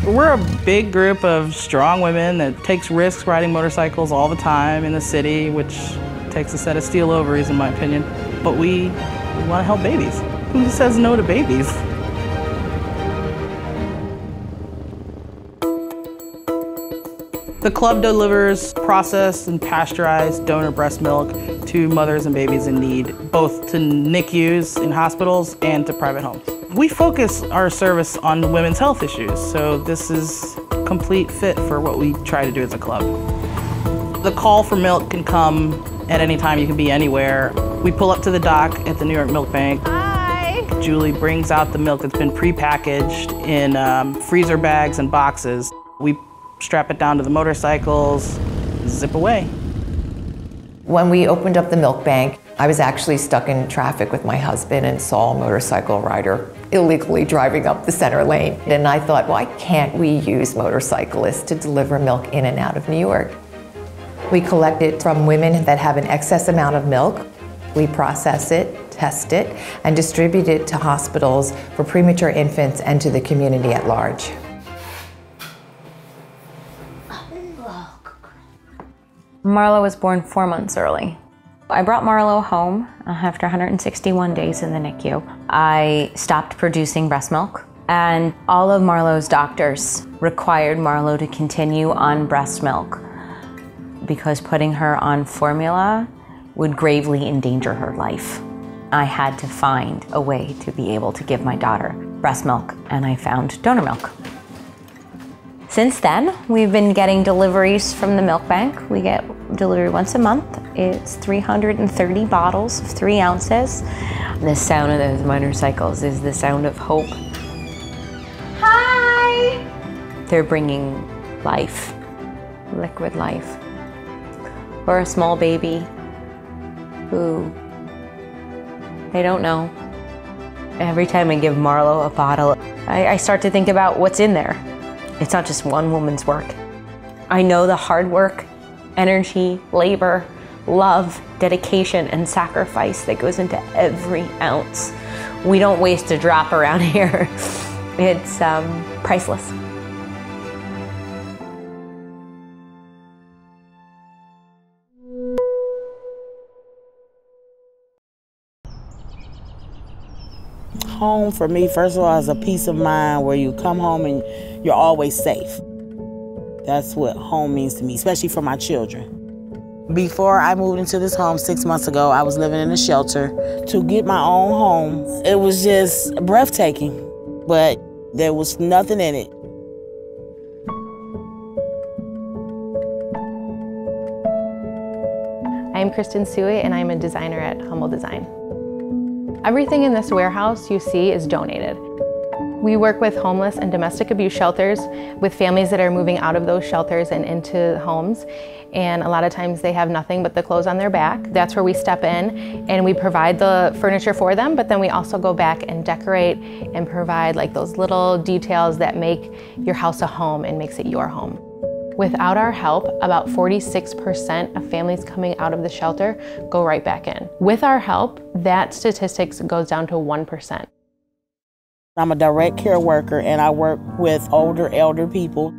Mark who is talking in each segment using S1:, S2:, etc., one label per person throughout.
S1: We're a big group of strong women that takes risks riding motorcycles all the time in the city, which takes a set of steel ovaries in my opinion. But we want to help babies. Who says no to babies? The club delivers processed and pasteurized donor breast milk to mothers and babies in need, both to NICUs in hospitals and to private homes. We focus our service on women's health issues, so this is a complete fit for what we try to do as a club. The call for milk can come at any time, you can be anywhere. We pull up to the dock at the New York Milk Bank.
S2: Hi!
S1: Julie brings out the milk that's been pre-packaged in freezer bags and boxes. We strap it down to the motorcycles, zip away.
S3: When we opened up the milk bank, I was actually stuck in traffic with my husband and saw a motorcycle rider illegally driving up the center lane. And I thought, why can't we use motorcyclists to deliver milk in and out of New York? We collect it from women that have an excess amount of milk. We process it, test it, and distribute it to hospitals for premature infants and to the community at large.
S2: Marlo was born 4 months early. I brought Marlo home after 161 days in the NICU. I stopped producing breast milk, and all of Marlo's doctors required Marlo to continue on breast milk because putting her on formula would gravely endanger her life. I had to find a way to be able to give my daughter breast milk, and I found donor milk. Since then, we've been getting deliveries from the milk bank. We get delivery once a month. It's 330 bottles of 3 ounces. The sound of those motorcycles is the sound of hope. Hi! They're bringing life, liquid life. Or a small baby who they don't know. Every time I give Marlo a bottle, I start to think about what's in there. It's not just one woman's work. I know the hard work, energy, labor, love, dedication, and sacrifice that goes into every ounce. We don't waste a drop around here. It's priceless.
S4: Home for me, first of all, is a peace of mind where you come home and you're always safe. That's what home means to me, especially for my children. Before I moved into this home 6 months ago, I was living in a shelter. To get my own home, it was just breathtaking, but there was nothing in it.
S5: I'm Kristen Suey, and I'm a designer at Humble Design. Everything in this warehouse you see is donated. We work with homeless and domestic abuse shelters, with families that are moving out of those shelters and into homes. And a lot of times they have nothing but the clothes on their back. That's where we step in and we provide the furniture for them, but then we also go back and decorate and provide like those little details that make your house a home and makes it your home. Without our help, about 46% of families coming out of the shelter go right back in. With our help, that statistics goes down to 1%.
S4: I'm a direct care worker and I work with older elder people.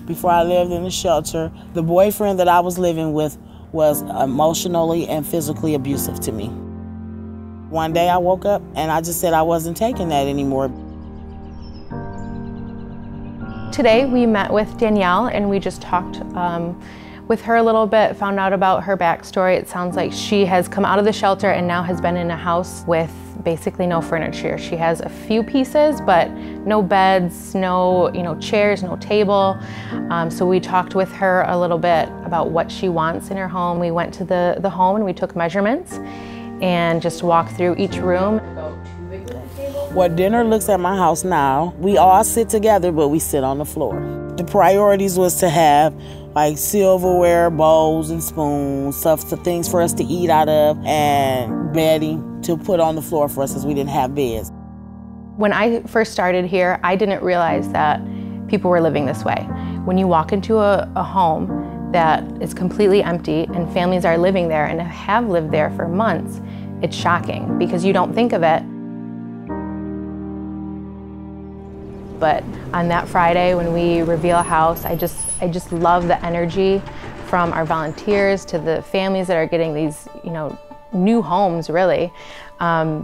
S4: Before I lived in the shelter, the boyfriend that I was living with was emotionally and physically abusive to me. One day I woke up and I just said I wasn't taking that anymore.
S5: Today we met with Danielle and we just talked with her a little bit, found out about her backstory. It sounds like she has come out of the shelter and now has been in a house with basically no furniture. She has a few pieces, but no beds, no chairs, no table. So we talked with her a little bit about what she wants in her home. We went to the home and we took measurements and just walked through each room.
S4: What dinner looks at my house now, we all sit together, but we sit on the floor. The priorities was to have like silverware, bowls and spoons, things for us to eat out of, and bedding to put on the floor for us as we didn't have beds.
S5: When I first started here, I didn't realize that people were living this way. When you walk into a home that is completely empty and families are living there and have lived there for months, it's shocking because you don't think of it. but on that Friday when we reveal a house, I just love the energy from our volunteers to the families that are getting these, new homes, really. I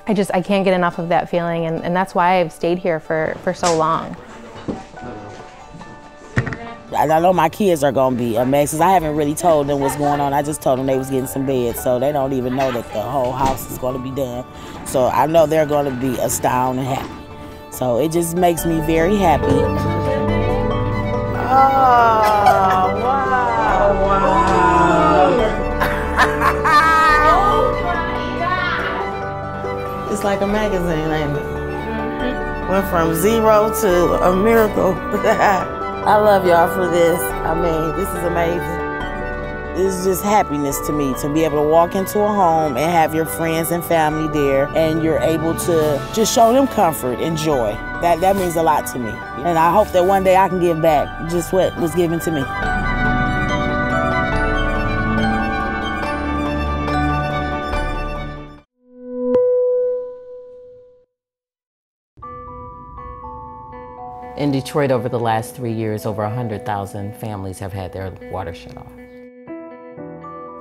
S5: can't get enough of that feeling, and that's why I've stayed here for so long.
S4: I know my kids are gonna be amazed because I haven't really told them what's going on. I just told them they was getting some beds, so they don't even know that the whole house is gonna be done. So I know they're gonna be astounded and happy. So it just makes me very happy. Oh, wow, wow. Oh my God. It's like a magazine, ain't it? Mm-hmm. Went from zero to a miracle. I love y'all for this. I mean, this is amazing. It's just happiness to me to be able to walk into a home and have your friends and family there, and you're able to just show them comfort and joy. That means a lot to me. And I hope that one day I can give back just what was given to me.
S6: In Detroit, over the last 3 years, over 100,000 families have had their water shut off.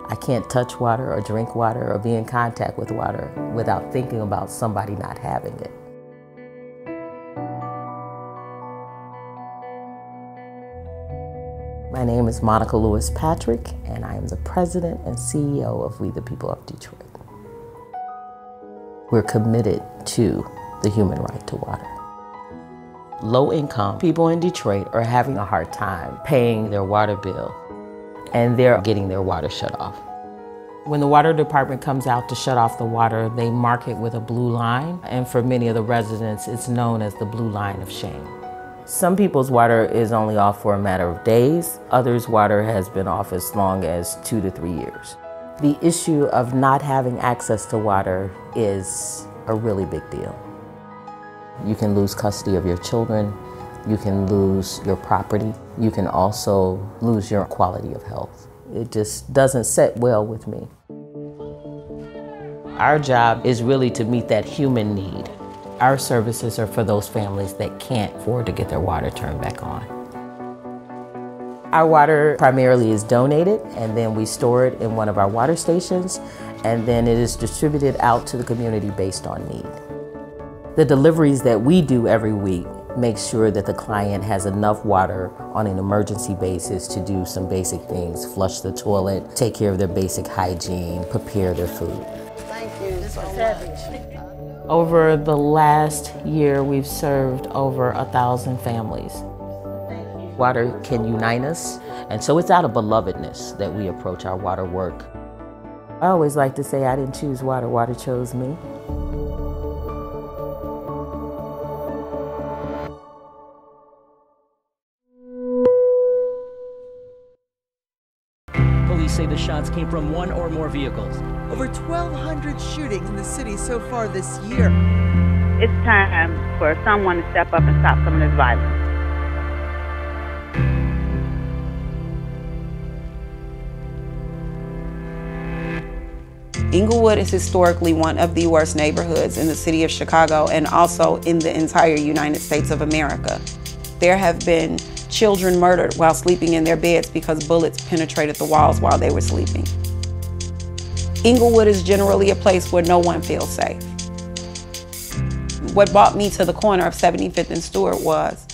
S6: I can't touch water or drink water or be in contact with water without thinking about somebody not having it. My name is Monica Lewis Patrick, and I am the president and CEO of We the People of Detroit. We're committed to the human right to water. Low-income people in Detroit are having a hard time paying their water bill, and they're getting their water shut off. When the water department comes out to shut off the water, they mark it with a blue line, and for many of the residents, it's known as the blue line of shame. Some people's water is only off for a matter of days. Others' water has been off as long as 2 to 3 years. The issue of not having access to water is a really big deal. You can lose custody of your children, you can lose your property, you can also lose your quality of health. It just doesn't sit well with me. Our job is really to meet that human need. Our services are for those families that can't afford to get their water turned back on. Our water primarily is donated, and then we store it in one of our water stations, and then it is distributed out to the community based on need. The deliveries that we do every week make sure that the client has enough water on an emergency basis to do some basic things, flush the toilet, take care of their basic hygiene, prepare their food.
S4: Thank you so much.
S6: Over the last year, we've served over 1,000 families. Water can unite us, and so it's out of belovedness that we approach our water work. I always like to say I didn't choose water, water chose me.
S7: Police say the shots came from one or more vehicles.
S8: Over 1,200 shootings in the city so far this year.
S9: It's time for someone to step up and stop some of this violence.
S10: Inglewood is historically one of the worst neighborhoods in the city of Chicago and also in the entire United States of America. There have been children murdered while sleeping in their beds because bullets penetrated the walls while they were sleeping. Inglewood is generally a place where no one feels safe. What brought me to the corner of 75th and Stewart was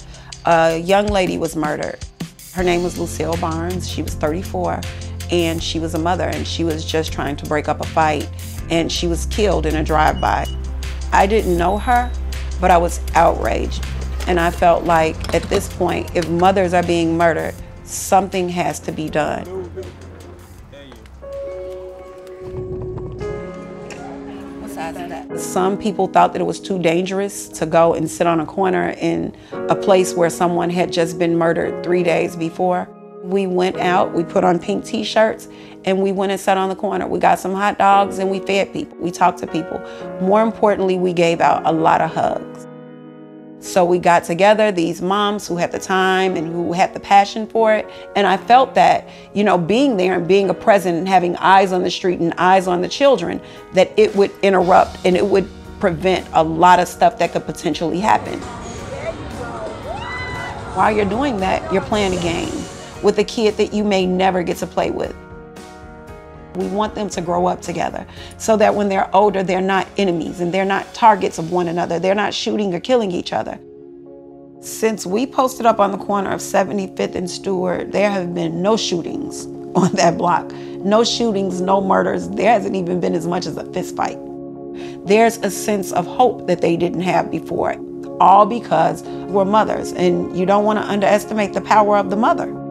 S10: a young lady was murdered. Her name was Lucille Barnes. She was 34, and she was a mother, and she was just trying to break up a fight, and she was killed in a drive-by. I didn't know her, but I was outraged. And I felt like at this point, if mothers are being murdered, something has to be done. What size is that? Some people thought that it was too dangerous to go and sit on a corner in a place where someone had just been murdered 3 days before. We went out, we put on pink t-shirts, and we went and sat on the corner. We got some hot dogs and we fed people. We talked to people. More importantly, we gave out a lot of hugs. So we got together, these moms who had the time and who had the passion for it. And I felt that, being there and being a present and having eyes on the street and eyes on the children, that it would interrupt and it would prevent a lot of stuff that could potentially happen.
S9: There
S10: While you're doing that, you're playing a game with a kid that you may never get to play with. We want them to grow up together so that when they're older, they're not enemies and they're not targets of one another. They're not shooting or killing each other. Since we posted up on the corner of 75th and Stewart, there have been no shootings on that block. No shootings, no murders. There hasn't even been as much as a fist fight. There's a sense of hope that they didn't have before, all because we're mothers, and you don't want to underestimate the power of the mother.